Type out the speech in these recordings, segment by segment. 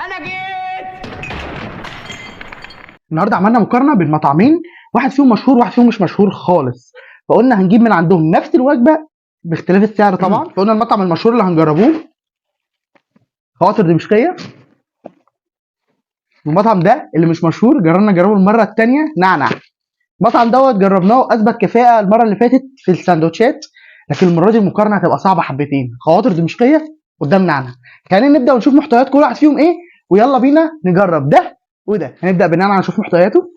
انا جيت. النهارده عملنا مقارنه بين مطعمين، واحد فيهم مشهور وواحد فيهم مش مشهور خالص. فقلنا هنجيب من عندهم نفس الوجبه باختلاف السعر طبعا. فقلنا المطعم المشهور اللي هنجربوه خواطر دمشقيه، والمطعم ده اللي مش مشهور جربنا نجربه المره الثانيه نعنع. المطعم دوت جربناه اثبت كفاءه المره اللي فاتت في السندوتشات، لكن المره دي المقارنه هتبقى صعبه حبتين. خواطر دمشقيه قدام نعنع. خلينا نبدا ونشوف محتويات كل واحد فيهم ايه، ويلا بينا نجرب ده وده. هنبدا بنعنع نشوف محتوياته.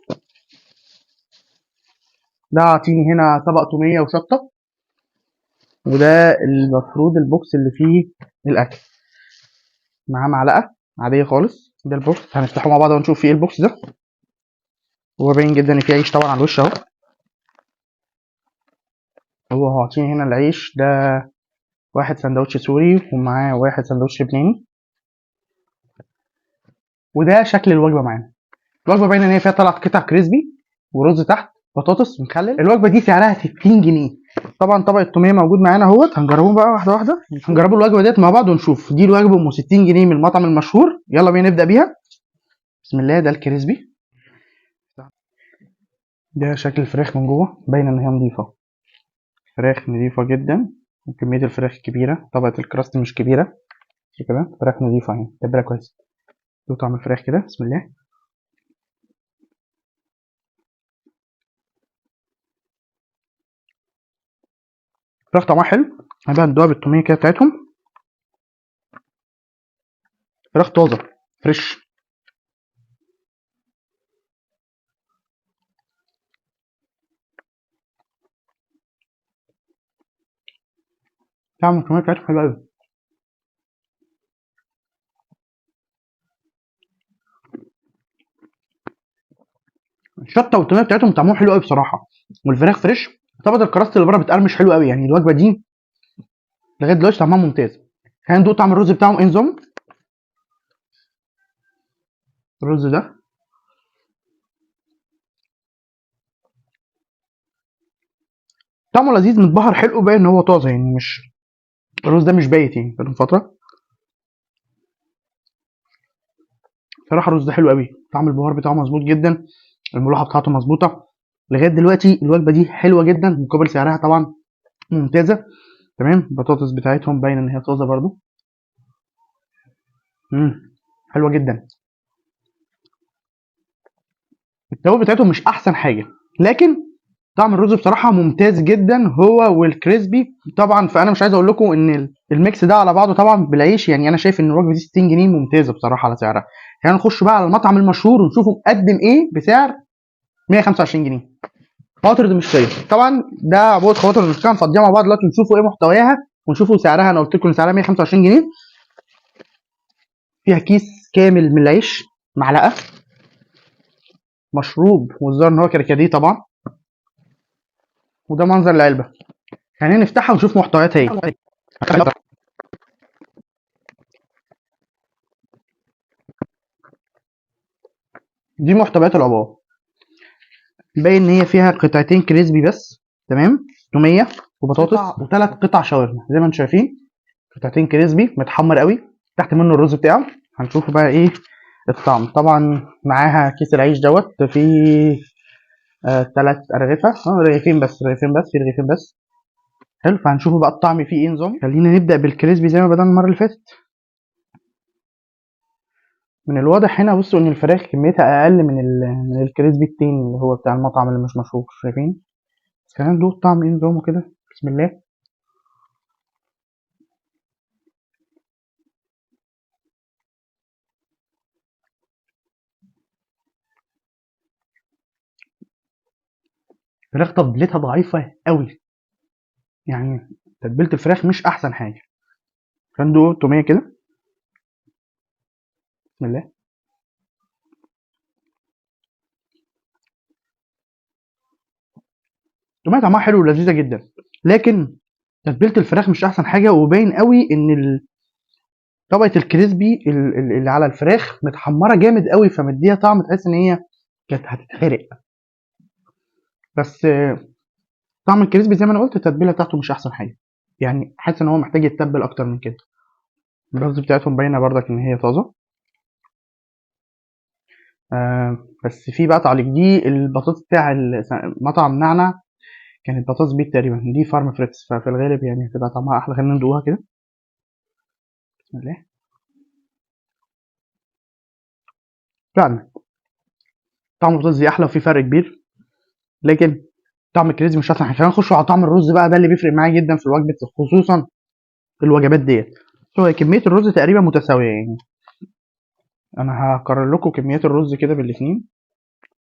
ده اعطيني هنا طبق توميه وشطه، وده المفروض البوكس اللي فيه الاكل. معاه معلقه عاديه خالص. ده البوكس هنفتحه مع بعض ونشوف فيه ايه البوكس ده. هو باين جدا ان فيه عيش طبعا على الوش اهو. هو عاطيني هنا العيش ده واحد سندوتش سوري ومعاه واحد سندوتش لبناني. وده شكل الوجبه معانا. الوجبه باينه ان هي فيها 3 قطع كريسبي ورز تحت، بطاطس ومخلل. الوجبه دي سعرها 60 جنيه. طبعا طبق التوميه موجود معانا اهوت. هنجربهم بقى واحده واحده. هنجربوا الوجبه ديت مع بعض ونشوف. دي الوجبه ام 60 جنيه من المطعم المشهور. يلا بينا نبدا بيها. بسم الله. ده الكريسبي. ده شكل الفراخ من جوه، باينه ان هي نظيفه. فراخ نظيفه جدا، وكميه الفراخ كبيره. طبقه الكراست مش كبيره كده. فراخ نظيفه اهي، تتبيله كويس. دوق طعم الفراخ كده. بسم الله. الفراخ طعمها حلو. هنبقى ندوها بالتوميه كده بتاعتهم. فراخ طازه فريش. طعم التوميه بتاعتهم حلو قوي. الشطه والتوميه بتاعتهم طعمهم حلو قوي بصراحه، والفراخ فريش. طبقه الكراست اللي بره بتقرمش حلو قوي. يعني الوجبه دي لغايه دلوقتي طعمها ممتاز. خلينا ندوق طعم الرز بتاعهم ايه نظام. الرز ده طعمه لذيذ، متبهر حلو، باين ان هو طازه يعني. مش الرز ده مش بايت يعني بقاله فتره. صراحه الرز ده حلو قوي. طعم البهار بتاعه مظبوط جدا، الملوحه بتاعته مظبوطه. لغايه دلوقتي الوجبه دي حلوه جدا مقابل سعرها طبعا ممتازه. تمام. البطاطس بتاعتهم باينه ان هي طازه برده. حلوه جدا. التوابل بتاعتهم مش احسن حاجه، لكن طعم الرز بصراحه ممتاز جدا هو والكريسبي طبعا. فانا مش عايز اقول لكم ان الميكس ده على بعضه طبعا بالعيش. يعني انا شايف ان الوجبه دي 60 جنيه ممتازه بصراحه على سعرها. يعني نخش بقى على المطعم المشهور ونشوفه مقدم ايه بسعر 125 جنيه. خواطر دمشقيه. طبعا ده عبوه خواطر دمشقيه هنفضيها مع بعض دلوقتي نشوفوا ايه محتواها ونشوفوا سعرها. انا قلت لكم ان سعرها 125 جنيه. فيها كيس كامل من العيش، معلقه، مشروب والظاهر ان هو كركديه طبعا. وده منظر العلبه. خلينا نفتحها ونشوف محتوياتها ايه. دي محتويات العبوه. باين ان هي فيها قطعتين كريسبي بس. تمام. توميه وبطاطس وثلاث قطع شاورما زي ما انتم شايفين. قطعتين كريسبي متحمر قوي، تحت منه الرز بتاعه. هنشوفه بقى ايه الطعم. طبعا معاها كيس العيش دوت فيه 3 أرغفة. رغيفين بس، رغيفين بس، في رغيفين بس. حلو. فهنشوفه بقى الطعم فيه ايه نظام. خلينا نبدأ بالكريسبي زي ما بدأنا المرة اللي فاتت. من الواضح هنا بصوا ان الفراخ كميتها اقل من الكريسبي التاني اللي هو بتاع المطعم اللي مش مشهور. شايفين؟ بس خلينا ندوق طعم ايه نظامه كده. بسم الله. الفراخ تتبيلتها ضعيفة قوي، يعني تتبيلة الفراخ مش احسن حاجة. خلينا ندوق التومية كده. بسم الله. التومية طعمها حلو ولذيذة جدا، لكن تتبيلة الفراخ مش احسن حاجة. وباين قوي ان طبقة الكريسبي اللي على الفراخ متحمرة جامد قوي، فمديها طعم تحس ان هي كانت هتتحرق. بس طعم الكريسبي زي ما انا قلت التتبيلة بتاعته مش احسن حاجة. يعني حاسس ان هو محتاج يتبل اكتر من كده. الرز بتاعتهم باينة برضك ان هي طازة. بس في بقى تعليق، دي البطاطس بتاع مطعم نعنع، كانت بطاطس بيت تقريبا، دي فارم فريتس، ففي الغالب يعني هتبقى طعمها احلى. خلينا ندوقها كده. بسم الله. فعلا طعم البطاطس دي احلى وفي فرق كبير، لكن طعم الكريسبي مش احسن حاجه. خلينا نخش على طعم الرز بقى، ده اللي بيفرق معايا جدا في الوجبه، خصوصا في الوجبات ديت. هو كميه الرز تقريبا متساويه يعني، انا هقرر لكم كميات الرز كده بالاثنين.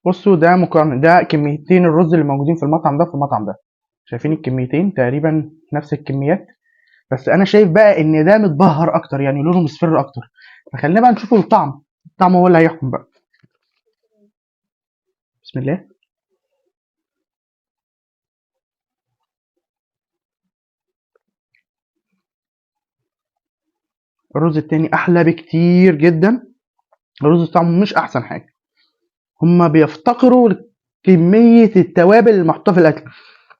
بصوا ده مقارنه، ده كميتين الرز اللي موجودين في المطعم ده في المطعم ده، شايفين الكميتين تقريبا نفس الكميات، بس انا شايف بقى ان ده متبهر اكتر، يعني لونه مصفر اكتر. فخلينا بقى نشوف الطعم، الطعم هو اللي هيحكم بقى. بسم الله. الرز التاني احلى بكتير جدا، الرز طعمه مش احسن حاجه، هما بيفتقروا كميه التوابل المحطوطه في الاكل.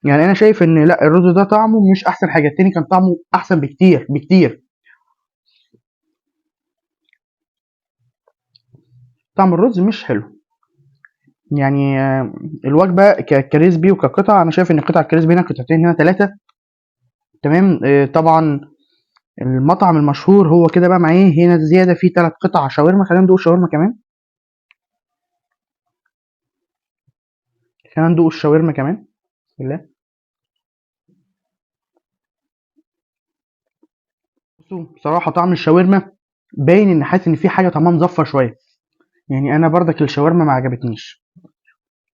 يعني انا شايف ان لا، الرز ده طعمه مش احسن حاجه، التاني كان طعمه احسن بكتير بكتير. طعم الرز مش حلو يعني. الوجبه كريسبي وكقطع، انا شايف ان قطع الكريسبي هنا قطعتين، هنا ثلاثه، تمام. طبعا المطعم المشهور هو كده بقى معاه هنا زياده فيه 3 قطع شاورما. خلينا ندوق الشاورما كمان، خلينا ندوق الشاورما كمان. بسم الله. بصوا بصراحه طعم الشاورما باين، ان حاسس ان في حاجه طعمها مزفر شويه، يعني انا بردك الشاورما ما عجبتنيش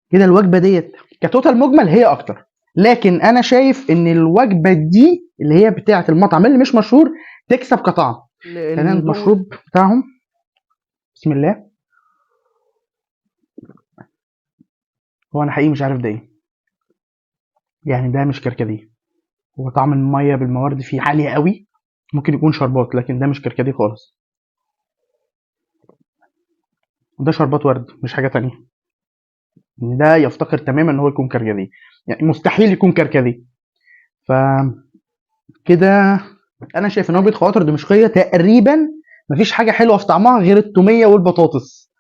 كده. الوجبه ديت كتوتال مجمل هي اكتر، لكن انا شايف ان الوجبه دي اللي هي بتاعه المطعم اللي مش مشهور تكسب كطعم. خلينا المشروب بتاعهم. بسم الله. هو انا حقيقي مش عارف ده ايه، يعني ده مش كركديه، هو طعم الميه بالموارد فيه عاليه قوي، ممكن يكون شربات، لكن ده مش كركديه خالص، ده شربات ورد مش حاجه تانية. ده يفتقر تماما ان هو يكون كركديه، يعني مستحيل يكون كركديه. ف كده انا شايف ان وجبه خواطر دمشقيه تقريبا مفيش حاجه حلوه في طعمها غير التوميه والبطاطس،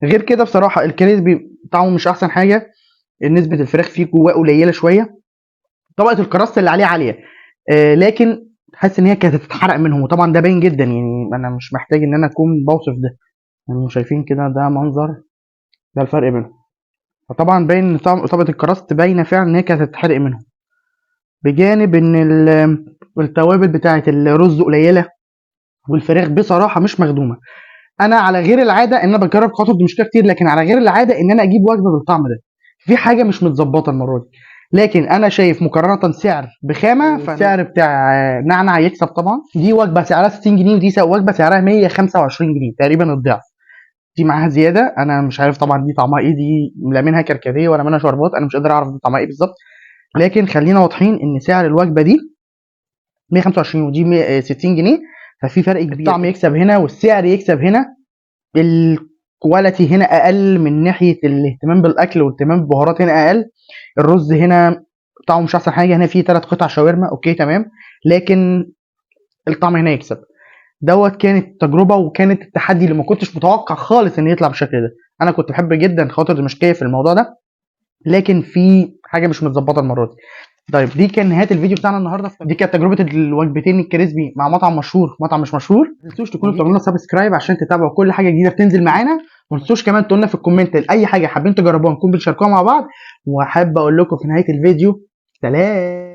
غير كده بصراحه الكريسبي طعمه مش احسن حاجه، نسبه الفراخ فيه جواه قليله شويه، طبقه الكراست اللي عليه عاليه، لكن حاسس ان هي كانت هتتحرق منهم، وطبعا ده باين جدا، يعني انا مش محتاج ان انا اكون بوصف ده، يعني شايفين كده ده منظر، ده الفرق بينهم. فطبعا باين ان طبقه الكراست باينه فعلا ان هي كانت هتتحرق منهم، بجانب ان التوابل بتاعه الرز قليله، والفراخ بصراحه مش مخدومه. انا على غير العاده ان انا بجرب خطوه دمشقيه كتير، لكن على غير العاده ان انا اجيب وجبه بالطعم ده، في حاجه مش متظبطه المره دي. لكن انا شايف مقارنه سعر بخامه، فالسعر بتاع نعنع يكسب طبعا. دي وجبه سعرها 60 جنيه، ودي وجبه سعرها 125 جنيه، تقريبا الضعف. دي معاها زياده، انا مش عارف طبعا دي طعمها ايه، دي لا منها كركديه ولا منها شربات، انا مش قادر اعرف دي طعمها ايه بالظبط، لكن خلينا واضحين ان سعر الوجبه دي 125 ودي 60 جنيه، ففي فرق كبير. الطعم يكسب هنا والسعر يكسب هنا، الكواليتي هنا اقل من ناحيه الاهتمام بالاكل والاهتمام بالبهارات هنا اقل. الرز هنا طعمه مش احسن حاجه، هنا فيه 3 قطع شاورما اوكي تمام، لكن الطعم هنا يكسب. دوت كانت تجربه وكانت التحدي اللي ما كنتش متوقع خالص ان يطلع بالشكل ده. انا كنت بحب جدا خاطر دمشقيه في الموضوع ده، لكن في حاجه مش متظبطه المره دي. طيب دي كان نهايه الفيديو بتاعنا النهارده، دي كانت تجربه الوجبتين الكريسبي مع مطعم مشهور مطعم مش مشهور. ما تنسوش تكونوا بتعملوا لنا سبسكرايب عشان تتابعوا كل حاجه جديده بتنزل معانا، وما تنسوش كمان تقولوا لنا في الكومنت اي حاجه حابين تجربوها نكون بنشاركوها مع بعض. وحابب اقول لكم في نهايه الفيديو سلام.